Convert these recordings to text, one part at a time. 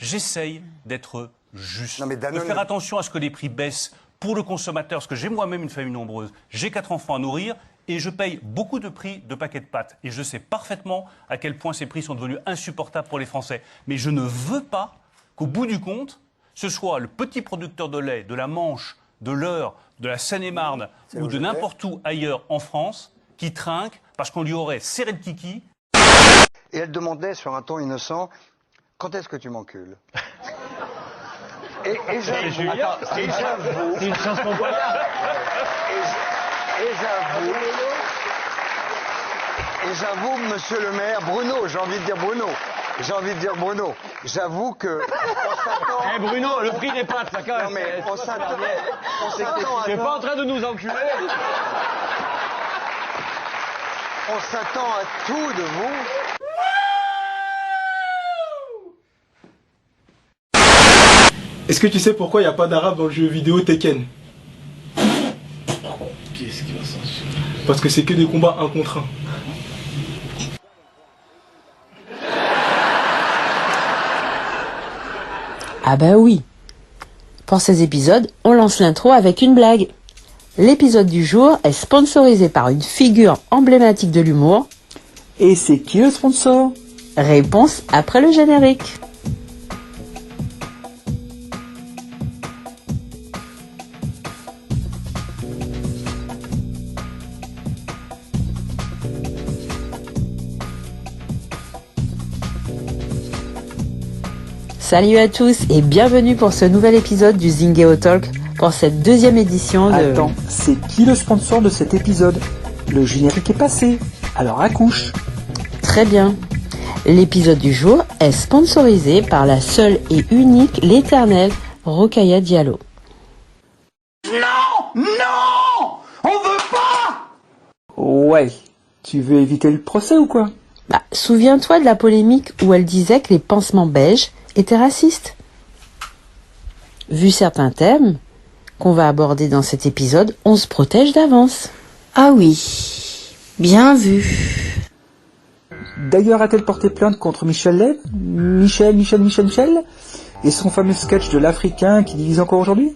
j'essaye d'être juste, Non, mais Danone, de faire attention à ce que les prix baissent pour le consommateur, parce que j'ai moi-même une famille nombreuse, j'ai 4 enfants à nourrir, et je paye beaucoup de prix de paquets de pâtes. Et je sais parfaitement à quel point ces prix sont devenus insupportables pour les Français. Mais je ne veux pas qu'au bout du compte, ce soit le petit producteur de lait de la Manche, de l'Eure, de la Seine-et-Marne ou de n'importe où ailleurs en France qui trinque parce qu'on lui aurait serré le kiki. Et elle demandait sur un ton innocent, quand est-ce que tu m'encules? Et j'avoue, C'est une chanson populaire. et j'avoue, monsieur le maire, Bruno, j'ai envie de dire Bruno, j'avoue que on s'attend... Eh Bruno, le prix des pâtes, ça quand même. Non mais on s'attend T'es pas en train de nous enculer. On s'attend à tout de vous. Est-ce que tu sais pourquoi il n'y a pas d'arabe dans le jeu vidéo Tekken? Qu'est-ce qui va censurer? Parce que c'est que des combats 1 contre 1. Ah bah oui. Pour ces épisodes, on lance l'intro avec une blague. L'épisode du jour est sponsorisé par une figure emblématique de l'humour. Et c'est qui le sponsor? Réponse après le générique. Salut à tous et bienvenue pour ce nouvel épisode du Zingeo Talk pour cette deuxième édition de... Attends, c'est qui le sponsor de cet épisode? Le générique est passé, alors accouche. Très bien. L'épisode du jour est sponsorisé par la seule et unique, l'éternelle Rokhaya Diallo. Non, on veut pas. Ouais, tu veux éviter le procès ou quoi? Bah, souviens-toi de la polémique où elle disait que les pansements belges étaient racistes. Vu certains thèmes qu'on va aborder dans cet épisode, on se protège d'avance. Ah oui, bien vu. D'ailleurs, a-t-elle porté plainte contre Michel Leb? Michel et son fameux sketch de l'Africain qui divise encore aujourd'hui?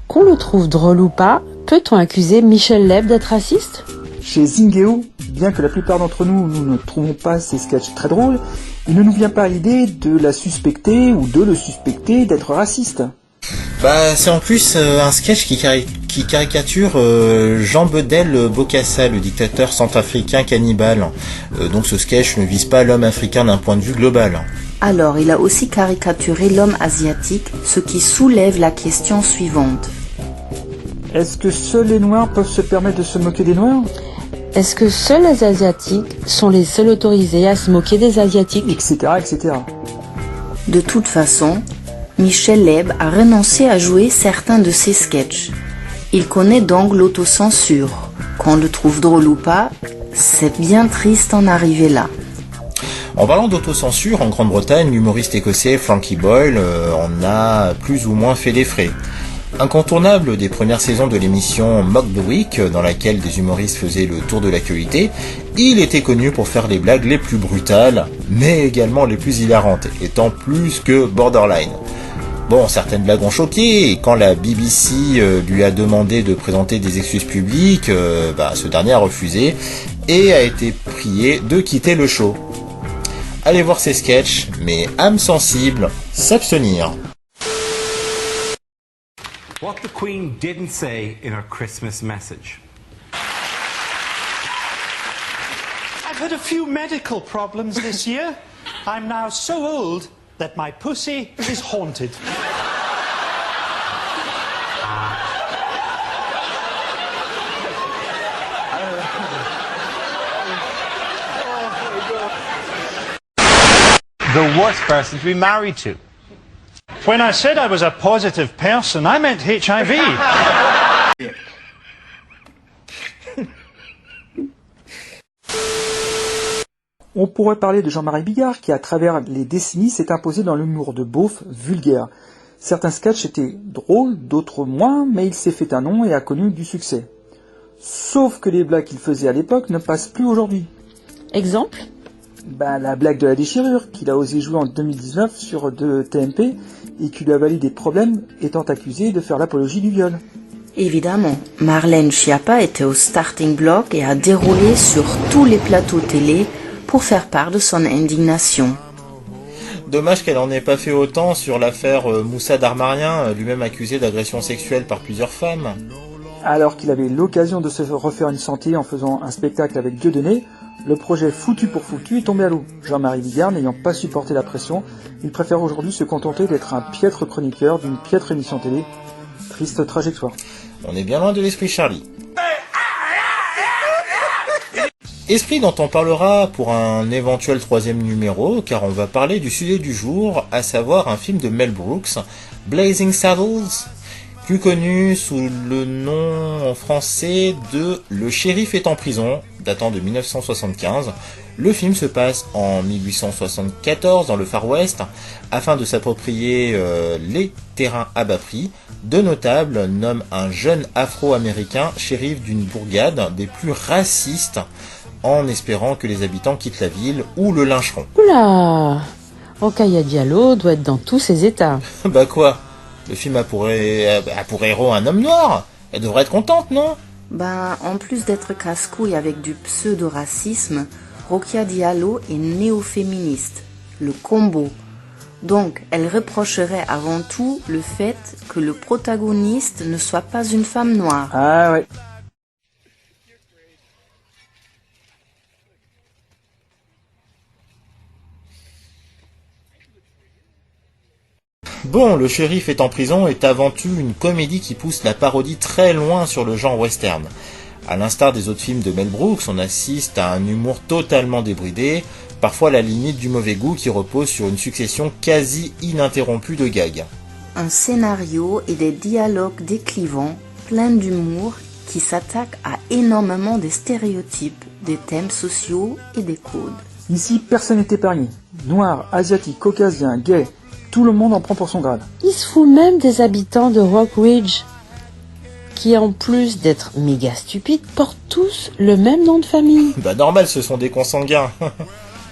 Qu'on le trouve drôle ou pas, peut-on accuser Michel Leb d'être raciste? Chez Zingeo, bien que la plupart d'entre nous ne trouvons pas ces sketchs très drôles, il ne nous vient pas l'idée de la suspecter ou de le suspecter d'être raciste. Bah, c'est en plus un sketch qui caricature Jean Bedel Bokassa, le dictateur centrafricain cannibale. Donc ce sketch ne vise pas l'homme africain d'un point de vue global. Alors, il a aussi caricaturé l'homme asiatique, ce qui soulève la question suivante. Est-ce que seuls les Noirs peuvent se permettre de se moquer des Noirs? Est-ce que seuls les Asiatiques sont les seuls autorisés à se moquer des Asiatiques? Etc., etc. De toute façon, Michel Leb a renoncé à jouer certains de ses sketchs. Il connaît donc l'autocensure. Qu'on le trouve drôle ou pas, c'est bien triste en arriver là. En parlant d'autocensure, en Grande-Bretagne, l'humoriste écossais Frankie Boyle en a plus ou moins fait les frais. Incontournable des premières saisons de l'émission Mock the Week, dans laquelle des humoristes faisaient le tour de l'actualité, il était connu pour faire les blagues les plus brutales, mais également les plus hilarantes, étant plus que borderline. Bon, certaines blagues ont choqué, et quand la BBC lui a demandé de présenter des excuses publiques, ce dernier a refusé, et a été prié de quitter le show. Allez voir ces sketchs, mais âme sensible, s'abstenir. What the Queen didn't say in her Christmas message. I've had a few medical problems this year. I'm now so old that my pussy is haunted. The worst person to be married to. When I said I was a positive person, I meant HIV. On pourrait parler de Jean-Marie Bigard qui, à travers les décennies, s'est imposé dans l'humour de beauf vulgaire. Certains sketchs étaient drôles, d'autres moins, mais il s'est fait un nom et a connu du succès. Sauf que les blagues qu'il faisait à l'époque ne passent plus aujourd'hui. Exemple? La blague de la déchirure, qu'il a osé jouer en 2019 sur TMP et qui lui a valu des problèmes étant accusé de faire l'apologie du viol. Évidemment, Marlène Schiappa était au starting block et a déroulé sur tous les plateaux télé pour faire part de son indignation. Dommage qu'elle en ait pas fait autant sur l'affaire Moussa Darmarien, lui-même accusé d'agression sexuelle par plusieurs femmes. Alors qu'il avait l'occasion de se refaire une santé en faisant un spectacle avec Dieudonné, le projet Foutu pour Foutu est tombé à l'eau. Jean-Marie Bigard n'ayant pas supporté la pression, il préfère aujourd'hui se contenter d'être un piètre chroniqueur d'une piètre émission télé. Triste trajectoire. On est bien loin de l'esprit Charlie. Esprit dont on parlera pour un éventuel 3e numéro, car on va parler du sujet du jour, à savoir un film de Mel Brooks, Blazing Saddles, plus connu sous le nom en français de Le shérif est en prison, datant de 1975. Le film se passe en 1874 dans le Far West, afin de s'approprier les terrains à bas prix. Deux notables nomment un jeune afro-américain shérif d'une bourgade des plus racistes, en espérant que les habitants quittent la ville ou le lyncheront. Oula, Rokhaya Diallo doit être dans tous ses états. Bah quoi? Le film a pour héros un homme noir. Elle devrait être contente, non? En plus d'être casse-couille avec du pseudo-racisme, Rokhaya Diallo est néo-féministe, le combo. Donc, elle reprocherait avant tout le fait que le protagoniste ne soit pas une femme noire. Ah ouais. Bon, Le shérif est en prison est avant tout une comédie qui pousse la parodie très loin sur le genre western. À l'instar des autres films de Mel Brooks, on assiste à un humour totalement débridé, parfois à la limite du mauvais goût qui repose sur une succession quasi ininterrompue de gags. Un scénario et des dialogues déclivants, pleins d'humour, qui s'attaquent à énormément des stéréotypes, des thèmes sociaux et des codes. Ici, personne n'est épargné. Noir, asiatique, caucasien, gay, tout le monde en prend pour son grade. Il se fout même des habitants de Rock Ridge, qui en plus d'être méga stupides, portent tous le même nom de famille. Normal, ce sont des consanguins.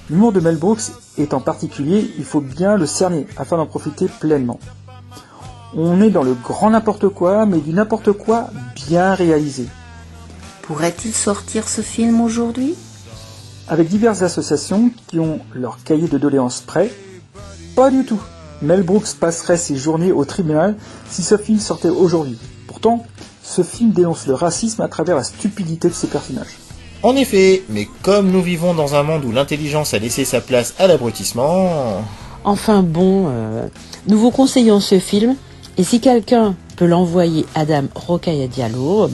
L'humour de Mel Brooks est en particulier, il faut bien le cerner afin d'en profiter pleinement. On est dans le grand n'importe quoi, mais du n'importe quoi bien réalisé. Pourrait-il sortir ce film aujourd'hui? Avec diverses associations qui ont leur cahier de doléances prêt? Pas du tout. Mel Brooks passerait ses journées au tribunal si ce film sortait aujourd'hui. Pourtant, ce film dénonce le racisme à travers la stupidité de ses personnages. En effet, mais comme nous vivons dans un monde où l'intelligence a laissé sa place à l'abrutissement... Enfin bon, nous vous conseillons ce film, et si quelqu'un peut l'envoyer à Dame Rokhaya Diallo,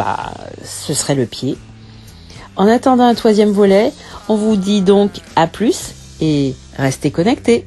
ce serait le pied. En attendant un 3e volet, on vous dit donc à plus, et restez connectés.